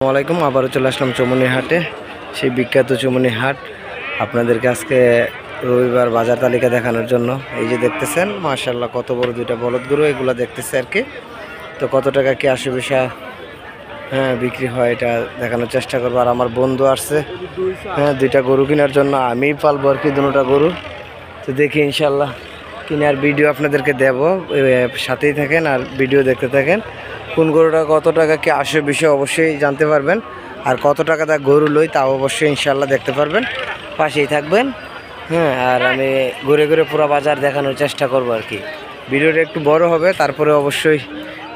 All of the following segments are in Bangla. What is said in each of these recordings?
আসসালামাইকুম। আবারও চলে আসলাম চৌমনি হাটে, সেই বিখ্যাত চৌমনি হাট। আপনাদেরকে আজকে রবিবার বাজার তালিকা দেখানোর জন্য এই যে দেখতেছেন, মাশাআল্লাহ কত বড় দুইটা বলদ গরু, এগুলো দেখতেছে আর কি। তো কত টাকা কি আসে বিষা বিক্রি হয় এটা দেখানোর চেষ্টা করবো। আর আমার বন্ধু আসছে দুইটা গরু কেনার জন্য, আমিই পালবো আর কি দুটা গরু। তো দেখি ইনশাল্লাহ কিনার ভিডিও আপনাদেরকে দেব, সাথেই থাকেন আর ভিডিও দেখতে থাকেন। কোন গরুটা কত টাকা কি আসে বিষয় অবশ্যই জানতে পারবেন, আর কত টাকা তা গরু লই তাও অবশ্যই ইনশাল্লাহ দেখতে পারবেন, পাশেই থাকবেন। আর আমি ঘুরে ঘুরে পুরো বাজার দেখানোর চেষ্টা করব আর কি। ভিডিওটা একটু বড় হবে তারপরে অবশ্যই,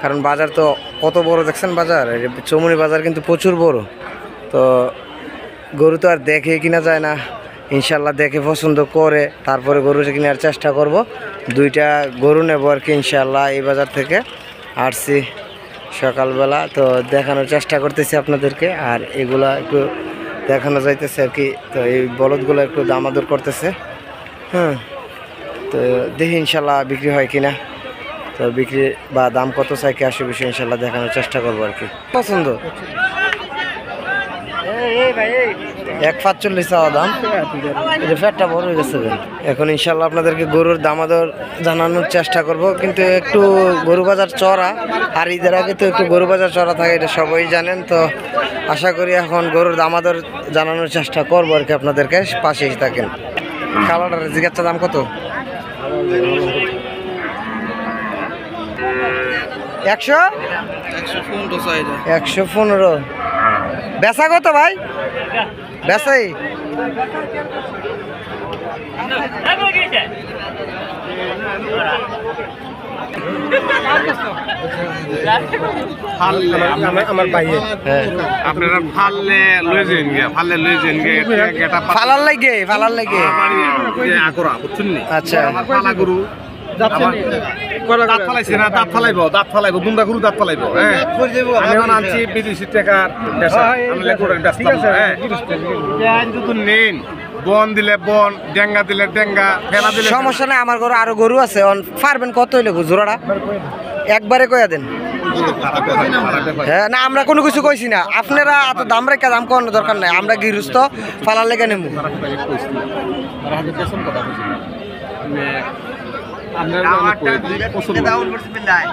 কারণ বাজার তো কত বড় দেখছেন বাজার, চৌমনি বাজার কিন্তু প্রচুর বড়। তো গরু তো আর দেখে কিনা যায় না, ইনশাল্লাহ দেখে পছন্দ করে তারপরে গরু কেনার চেষ্টা করব। দুইটা গরু নেব আর কি ইনশাল্লাহ। এই বাজার থেকে আসছি সকালবেলা, তো দেখানোর চেষ্টা করতেছি আপনাদেরকে। আর এগুলা একটু দেখানো যাইতেছে আর কি। তো এই বলদগুলো একটু দামাদর করতেছে, তো দেখি ইনশাল্লাহ বিক্রি হয় কিনা। তো বিক্রি বা দাম কত চাই কি আসে বিষয়ে ইনশাল্লাহ দেখানোর চেষ্টা করবো আর কি। পছন্দ 1.45 চাওয়া দাম, এটা ফ্যাটটা বড় হয়ে গেছে। এখন ইনশাল্লাহ আপনাদেরকে গরুর দামাদর জানানোর চেষ্টা করব, কিন্তু একটু গরু বাজার চড়া, আর ঈদের আগে তো একটু গরু বাজার চড়া থাকে, এটা সবাই জানেন। তো আশা করি এখন গরুর দামাদর জানানোর চেষ্টা করবো আর কি আপনাদেরকে, পাশেই থাকেন। কালাটার জিগাচ্ছা দাম কত? 115। বেচা কত ভাই? বেচাই আমার ভাইয়ের আপনারা ফাললে লয়ে যান গিয়া, ফাললে লয়ে যান গিয়া, এটা ফালার লাগে আকরা বুঝছেন নি? আচ্ছা, আমার ফালা গরু দাঁত ফালাইছে না, দাঁত ফালাইবো দুমরা গরু দাঁত ফালাইবো। হ্যাঁ, আমি এখন আনছি বিদেশি টাকার পেশা, আমি লেখুরের ব্যস্ত। হ্যাঁ, যদি নেন বন দিলে বন, ডেঙ্গা দিলে ডেঙ্গা, ফেলা দিলে সমস্যা নাই। আমার ঘরে আরো গরু আছে, পারবেন কত হইলে জোড়াটা একবারে কইয়া দেন। হ্যাঁ না, আমরা কোনো কিছু কইছি না, আপনারা এত দাম রেখে দাম করানোর দরকার নাই, আমরা গৃহস্থ ফালার লেগে নেবো। 1,95,000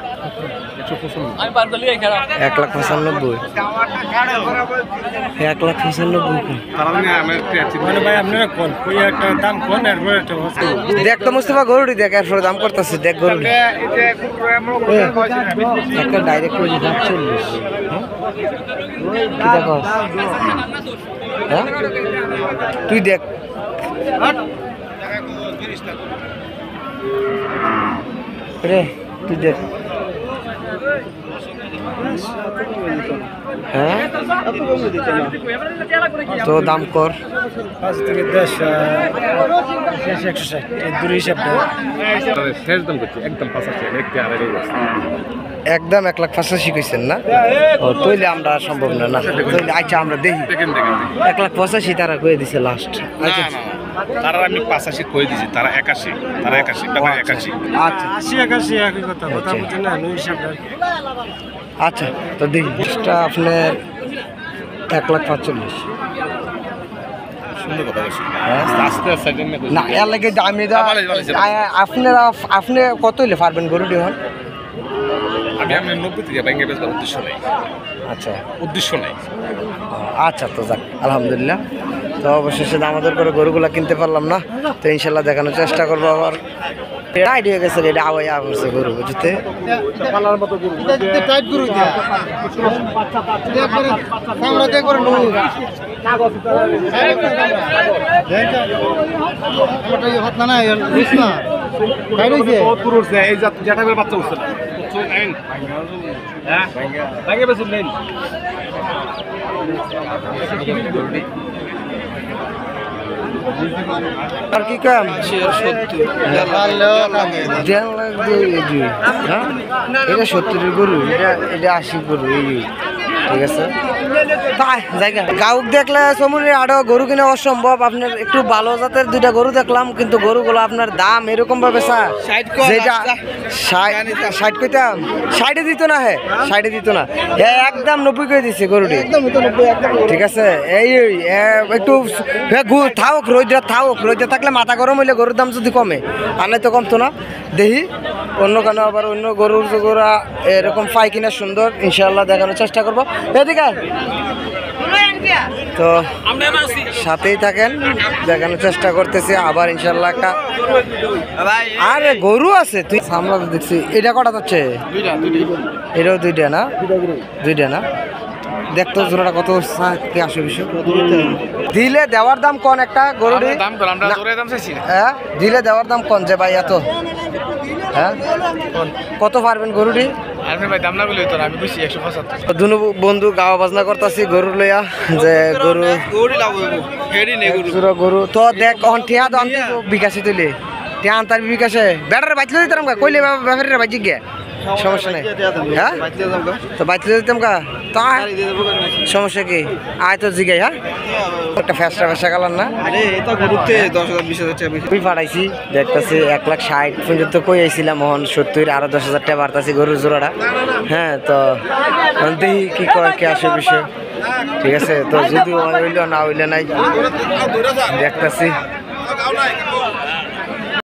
দেখ তো মুস্তফা, গরুটি দেখ, এরপরে দাম করতেছে দেখ গরুটি একটা ডাইরেক্ট করে 40। দেখো হ্যাঁ, তুই দেখ রে, তুই দেখ। হ্যাঁ তো দাম কর 5 থেকে 10, 160 হিসাব শেষ দাম করছি একদম 85,000 একদম 1,85,000 কইছেন না? ও তইলে আমরা সম্ভব না, না তইলে আচ্ছা আমরা দেখি 1,85,000 তারা কয়ে দিছে লাস্ট। আচ্ছা তারা আমি 85 কয়ে দিছি, তারা 81, তারা 81 টাকা 81। আচ্ছা 80-81 একই কথা বুঝেন না হিসাবটা। আচ্ছা তো দেখি এটা আপনার 1,45,000। সুন্দর কথা বলছি না, এর লাগে আমি আপনারা আপনি কত হইলে পারবেন গরুটি হন? আমি 90 থেকে ব্যাংকে বেচবার উদ্দেশ্য নাই। আচ্ছা, উদ্দেশ্য নাই। আচ্ছা তো যাক আলহামদুলিল্লাহ। তো অবশেষে দামাদর করে গরুগুলা কিনতে পারলাম না, তো ইনশাল্লাহ দেখানোর চেষ্টা করবো। আবার রাইড হয়ে গেছে, এটা আওয়াই করছে গরু বুঝতে বাচ্চা উঠছে না। আর কি কাম এটা 70-এর গরু, এটা 80 গরু। এই ঠিক আছে তাই জায়গা গাউক দেখলে চমুনির হাটে গরু কিনা অসম্ভব। আপনার একটু ভালো জাতের দুইটা গরু দেখলাম, কিন্তু গরুগুলো আপনার দাম এরকম ভাবে স্যার যেটা 60 কইতাম 60 দিত না, হ্যাঁ 60 দিত না, একদম 90 করে দিচ্ছে গরুটি। ঠিক আছে এই একটু থাক রোদে থাকলে মাথা গরম হইলে গরুর দাম যদি কমে, আর নাই তো কমতো না। দেখি অন্য কেন আবার অন্য গরুর গোড়া এরকম পাই কিনা সুন্দর, ইনশাল্লাহ দেখানোর চেষ্টা করবো। এদিকে তো সাথেই থাকেন, দেখানোর চেষ্টা করতেছি আবার ইনশাল্লাহ। একটা আরে গরু আছে তুই সামলা দেখছি, এটা কটা যাচ্ছে? এটাও দুইটা না? দুইটা না? দেখতো জোড়াটা কত আসে বিষয় দিলে দেওয়ার দাম কোন একটা গরুটি? হ্যাঁ দিলে দেওয়ার দাম কোন যে ভাই এত? হ্যাঁ কত পারবেন গরুটি? দুনো বন্ধু গাওয়া বাজনা করতেছি গরু লইয়া, যে গরু গরু তো দেখ ঠিয়া দাম বিকাশে তুলি টিয়া আনতার বিকাশে ব্যাটারে বাইচলে দিতাম কা কইলে ব্যাপারে বাইচি গে সমস্যা নেই। হ্যাঁ তো বাইচলে দিতাম কা তাই সমস্যা কি? আয় তো জিগাই। হ্যাঁ একটা ফ্যাসা কালার না তুই পাঠাইছি দেখতেছি 1,60,000 পর্যন্ত কই আইছিলাম, মোহন 70 আরো 10,000 টাকা বাড়তাছি গরুর জোড়াটা। হ্যাঁ তো দেখি কি কয় কি আসে বিষয়। ঠিক আছে তো যদি হইল না হইলে নাই দেখতেছি।